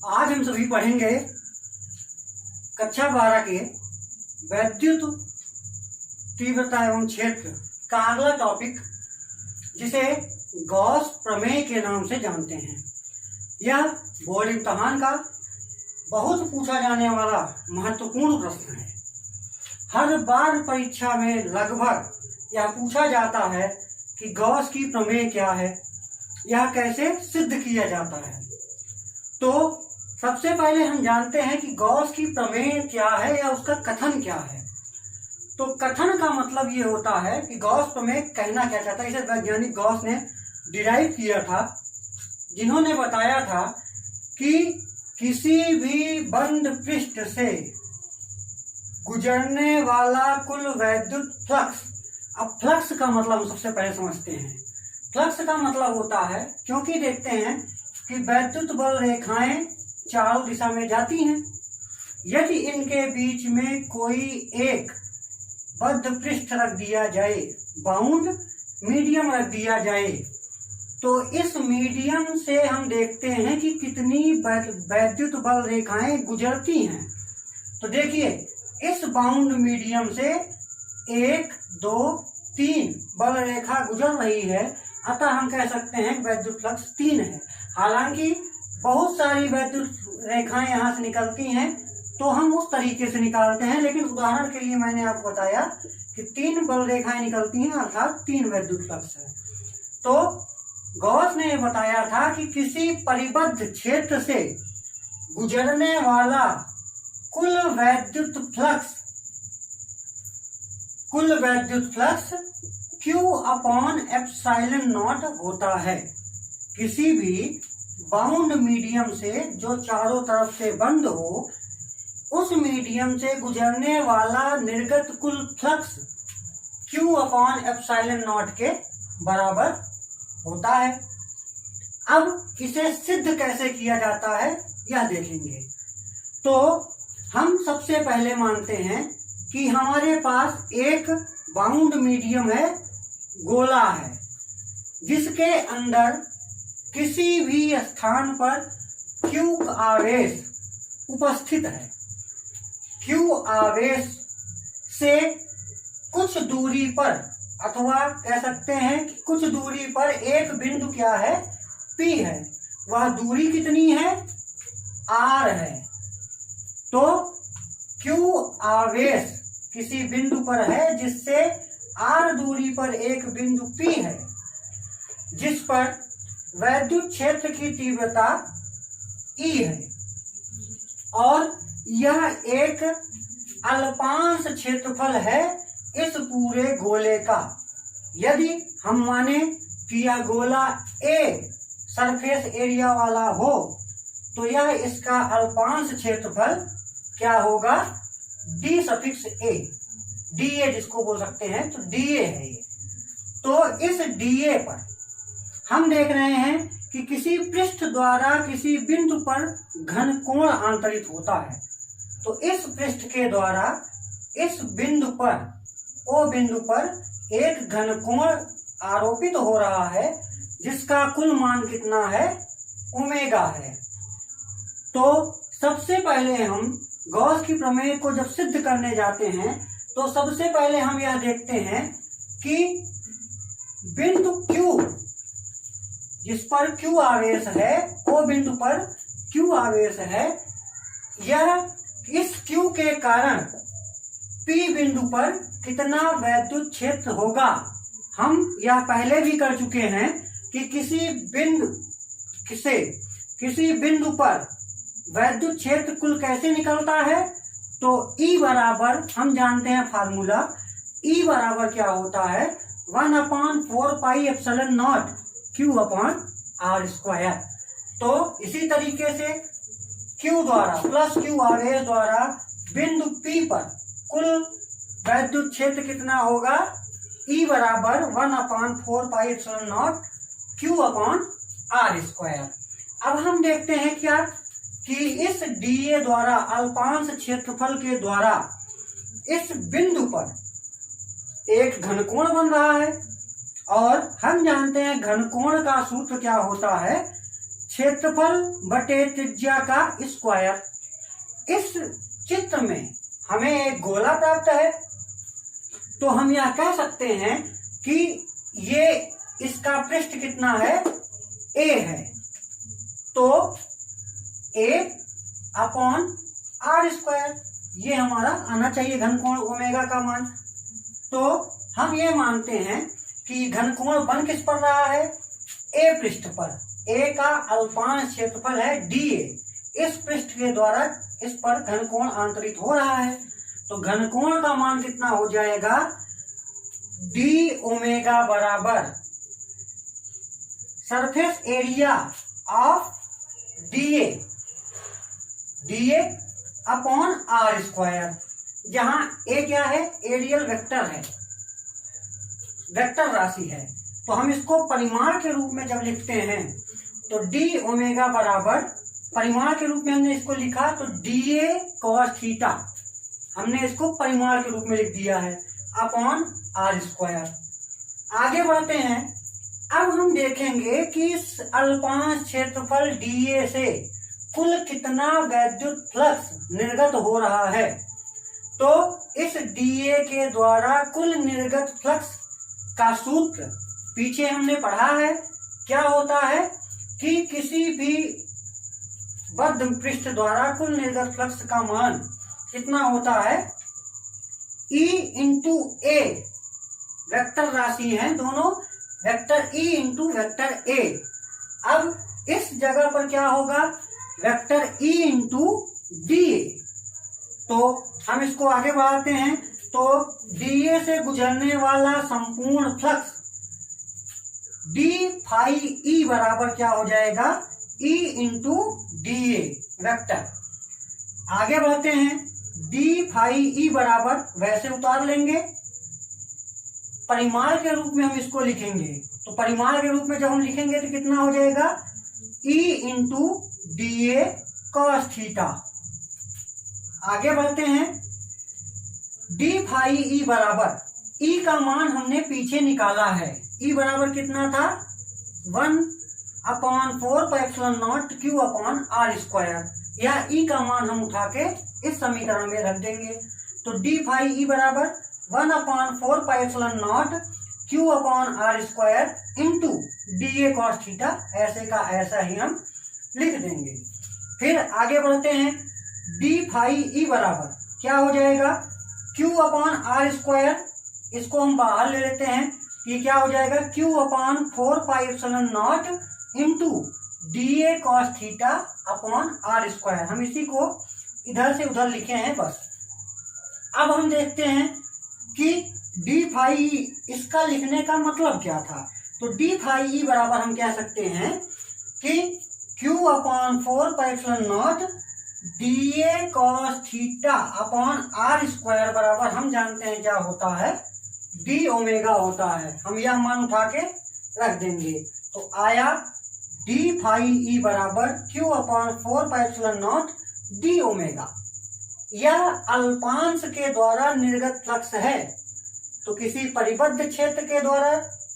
आज हम सभी पढ़ेंगे कक्षा 12 के वैद्युत तीव्रता एवं क्षेत्र का अगला टॉपिक, जिसे गॉस प्रमेय के नाम से जानते हैं। यह बोर्ड इम्तहान का बहुत पूछा जाने वाला महत्वपूर्ण प्रश्न है। हर बार परीक्षा में लगभग यह पूछा जाता है कि गॉस की प्रमेय क्या है, यह कैसे सिद्ध किया जाता है। तो सबसे पहले हम जानते हैं कि गॉस की प्रमेय क्या है या उसका कथन क्या है। तो कथन का मतलब ये होता है कि गॉस प्रमेय कहना क्या चाहता है। इसे वैज्ञानिक गॉस ने डिराइव किया था, जिन्होंने बताया था कि किसी भी बंद पृष्ठ से गुजरने वाला कुल वैद्युत फ्लक्स। अब फ्लक्स का मतलब हम सबसे पहले समझते हैं। फ्लक्स का मतलब होता है, क्योंकि देखते हैं कि वैद्युत बल रेखाएं चारों दिशा में जाती हैं। यदि इनके बीच में कोई एक बद्ध पृष्ठ रख दिया जाए, बाउंड मीडियम रख दिया जाए, तो इस मीडियम से हम देखते हैं कि कितनी वैद्युत बल रेखाएं गुजरती हैं। तो देखिए, इस बाउंड मीडियम से 1, 2, 3 बल रेखा गुजर रही है, अतः हम कह सकते हैं वैद्युत फ्लक्स 3 है। हालांकि बहुत सारी वैद्युत रेखाएं यहाँ से निकलती हैं, तो हम उस तरीके से निकालते हैं, लेकिन उदाहरण के लिए मैंने आपको बताया कि 3 बल रेखाएं निकलती हैं, अर्थात 3 वैद्युत फ्लक्स है। तो गॉस ने बताया था कि किसी परिबद्ध क्षेत्र से गुजरने वाला कुल वैद्युत फ्लक्स Q/ε0 होता है। किसी भी बाउंड मीडियम से जो चारों तरफ से बंद हो, उस मीडियम से गुजरने वाला निर्गत कुल फ्लक्स Q/ε0 के बराबर होता है। अब इसे सिद्ध कैसे किया जाता है यह देखेंगे। तो हम सबसे पहले मानते हैं कि हमारे पास एक बाउंड मीडियम है, गोला है, जिसके अंदर किसी भी स्थान पर Q आवेश उपस्थित है। Q आवेश से कुछ दूरी पर, अथवा कह सकते हैं कि कुछ दूरी पर एक बिंदु क्या है, P है। वह दूरी कितनी है, R है। तो Q आवेश किसी बिंदु पर है जिससे R दूरी पर एक बिंदु P है, जिस पर वैद्युत क्षेत्र की तीव्रता E है, और यह एक अल्पांश क्षेत्रफल है इस पूरे गोले का। यदि हम माने कि यह गोला A सरफेस एरिया वाला हो, तो यह इसका अल्पांश क्षेत्रफल क्या होगा, dA, dA जिसको बोल सकते हैं, तो dA है ये। तो इस dA पर हम देख रहे हैं कि किसी पृष्ठ द्वारा किसी बिंदु पर घन कोण आंतरित होता है। तो इस पृष्ठ के द्वारा इस बिंदु पर, ओ बिंदु पर एक घन कोण आरोपित हो रहा है, जिसका कुल मान कितना है, ओमेगा है। तो सबसे पहले हम गॉस की प्रमेय को जब सिद्ध करने जाते हैं, तो सबसे पहले हम यह देखते हैं कि बिंदु Q, जिस पर Q आवेश है, वो बिंदु पर Q आवेश है, यह इस Q के कारण P बिंदु पर कितना वैद्युत क्षेत्र होगा। हम यह पहले भी कर चुके हैं कि किसी बिंदु पर वैद्युत क्षेत्र कुल कैसे निकलता है। तो E बराबर, हम जानते हैं फार्मूला, E बराबर क्या होता है, 1/4πε0 Q/r²। तो इसी तरीके से Q द्वारा प्लस Q आवेश द्वारा बिंदु P पर कुल वैद्युत क्षेत्र कितना होगा, E बराबर 1/4πε0 Q/r²। अब हम देखते हैं क्या कि इस dA द्वारा, अल्पांश क्षेत्रफल के द्वारा, इस बिंदु पर एक घनकोण बन रहा है, और हम जानते हैं घनकोण का सूत्र क्या होता है, क्षेत्रफल बटे त्रिज्या का स्क्वायर। इस चित्र में हमें एक गोला प्राप्त है, तो हम यह कह सकते हैं कि ये इसका पृष्ठ कितना है, a है। तो a अपॉन आर स्क्वायर ये हमारा आना चाहिए घनकोण ओमेगा का मान। तो हम ये मानते हैं कि घनकोण बन किस पर रहा है, a पृष्ठ पर। a का अल्पांश क्षेत्रफल है dA। इस पृष्ठ के द्वारा इस पर घनकोण आंतरित हो रहा है, तो घनकोण का मान कितना हो जाएगा, d ओमेगा बराबर surface area of dA upon R square, जहां a क्या है, एरियल वेक्टर है, वेक्टर राशि है। तो हम इसको परिमाण के रूप में जब लिखते हैं तो d ओमेगा बराबर, परिमाण के रूप में हमने इसको लिखा तो dA cos थीटा, हमने इसको परिमाण के रूप में लिख दिया है, अपॉन आर स्क्वायर। आगे बढ़ते हैं। अब हम देखेंगे कि इस अल्पांश क्षेत्रफल dA से कुल कितना वैद्युत फ्लक्स निर्गत हो रहा है। तो इस dA के द्वारा कुल निर्गत फ्लक्स का सूत्र पीछे हमने पढ़ा है। क्या होता है कि किसी भी बद्ध पृष्ठ द्वारा कुल निर्गत फ्लक्स का मान कितना होता है, E इंटू ए, वेक्टर राशि है दोनों, vector E into vector A। अब इस जगह पर क्या होगा, वेक्टर E इंटू DA। तो हम इसको आगे बढ़ाते हैं। तो DA से गुजरने वाला संपूर्ण फ्लक्स d फाई E बराबर क्या हो जाएगा, E इंटू DA वेक्टर। आगे बढ़ते हैं। d फाई E बराबर वैसे उतार लेंगे, परिमाण के रूप में हम इसको लिखेंगे। तो परिमाण के रूप में जब हम लिखेंगे तो कितना हो जाएगा, E into DA cos theta. आगे बढ़ते हैं। d फाई E बराबर, E का मान हमने पीछे निकाला है, E बराबर कितना था, 1/4 Q अपॉन आर स्क्वायर। यह E का मान हम उठा के इस समीकरण में रख देंगे। तो d फाई E बराबर 1/4 Q upon R square into DA cos theta, ऐसे का ऐसा ही हम लिख देंगे। फिर आगे बढ़ते हैं। d फाई E बराबर क्या हो जाएगा, Q अपॉन आर स्क्वायर, इसको हम बाहर ले लेते हैं। ये क्या हो जाएगा, Q upon 4πε0 into DA cos theta upon R square. हम इसी को इधर से उधर लिखे हैं बस। अब हम देखते हैं कि d फाई E, इसका लिखने का मतलब क्या था। तो d फाई E बराबर हम कह सकते हैं कि Q upon 4πε0 DA cos theta upon R square बराबर, हम जानते हैं क्या होता है, d ओमेगा होता है। हम यह मान उठा के रख देंगे। तो आया d फाई E बराबर Q अपॉन 4πε0 d ओमेगा। यह अल्पांश के द्वारा निर्गत फ्लक्स है। तो किसी परिबद्ध क्षेत्र के द्वारा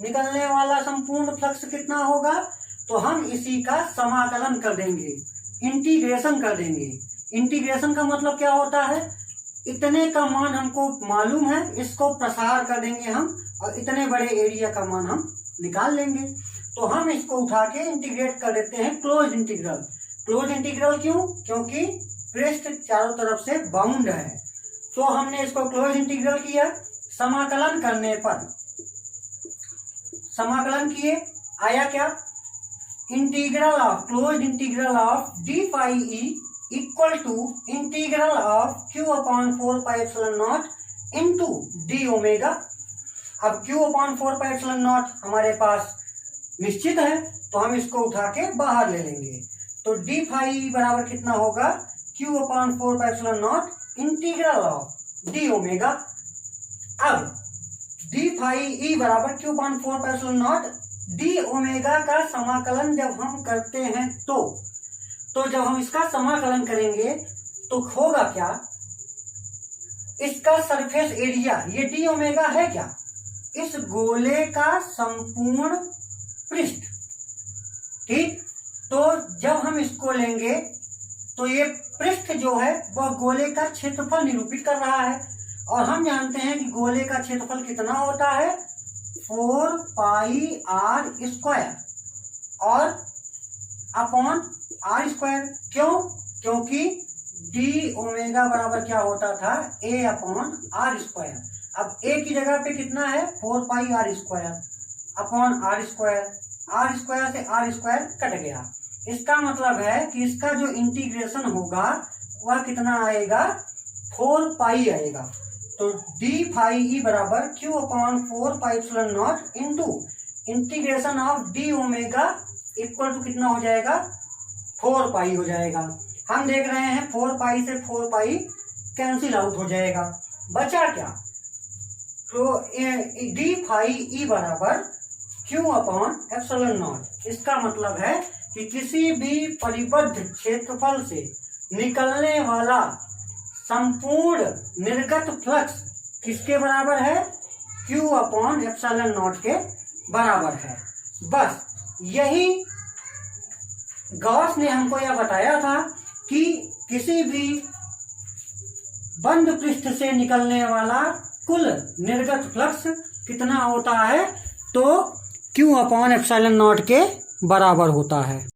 निकलने वाला संपूर्ण फ्लक्स कितना होगा, तो हम इसी का समाकलन कर देंगे, इंटीग्रेशन कर देंगे। इंटीग्रेशन का मतलब क्या होता है, इतने का मान हमको मालूम है, इसको प्रसार कर देंगे हम, और इतने बड़े एरिया का मान हम निकाल लेंगे। तो हम इसको उठा के इंटीग्रेट कर देते हैं क्लोज इंटीग्रल। क्लोज इंटीग्रल क्यों, क्योंकि पृष्ठ चारों तरफ से बाउंड है। तो हमने इसको क्लोज इंटीग्रल किया। समाकलन करने पर, समाकलन किए, आया क्या, integral of, close integral of d phi E equal to integral of Q upon 4πε0 into d omega. अब Q अपॉन 4πε0 हमारे पास निश्चित है, तो हम इसको उठा के बाहर ले लेंगे। तो d फाई E बराबर कितना होगा, Q upon 4πε0 integral of d omega. अब d फाई E बराबर Q अपॉन 4πε0 d ओमेगा का समाकलन जब हम करते हैं तो जब हम इसका समाकलन करेंगे तो होगा क्या, इसका सरफेस एरिया, ये d ओमेगा है क्या, इस गोले का संपूर्ण पृष्ठ, ठीक। तो हम इसको लेंगे तो ये पृष्ठ जो है वह गोले का क्षेत्रफल निरूपित कर रहा है, और हम जानते हैं कि गोले का क्षेत्रफल कितना होता है 4 पाई r स्क्वायर और अपॉन r स्क्वायर। क्यों? क्योंकि डी ओमेगा बराबर क्या होता था a अपॉन r स्क्वायर। अब a की जगह पे कितना है 4 पाई r square upon r square से r स्क्वायर कट गया। इसका मतलब है कि इसका जो इंटीग्रेशन होगा वह कितना आएगा 4 पाई आएगा। तो डी फाई ई बराबर Q upon 4 pi epsilon naught into integration of D omega equal to कितना हो जाएगा 4 पाई हो जाएगा। हम देख रहे हैं 4 पाई से 4 पाई कैंसिल आउट हो जाएगा, बचा क्या? तो डी फाई ई बराबर क्यू अपॉन एप्सिलॉन नॉट। इसका मतलब है कि किसी भी परिबद्ध क्षेत्रफल से निकलने वाला संपूर्ण निर्गत फ्लक्स किसके बराबर है Q अपॉन एप्सिलॉन नॉट के बराबर है। बस यही गॉस ने हमको यह बताया था कि किसी भी बंद पृष्ठ से निकलने वाला कुल निर्गत फ्लक्स कितना होता है, तो Q अपॉन एप्सिलॉन नॉट के बराबर होता है।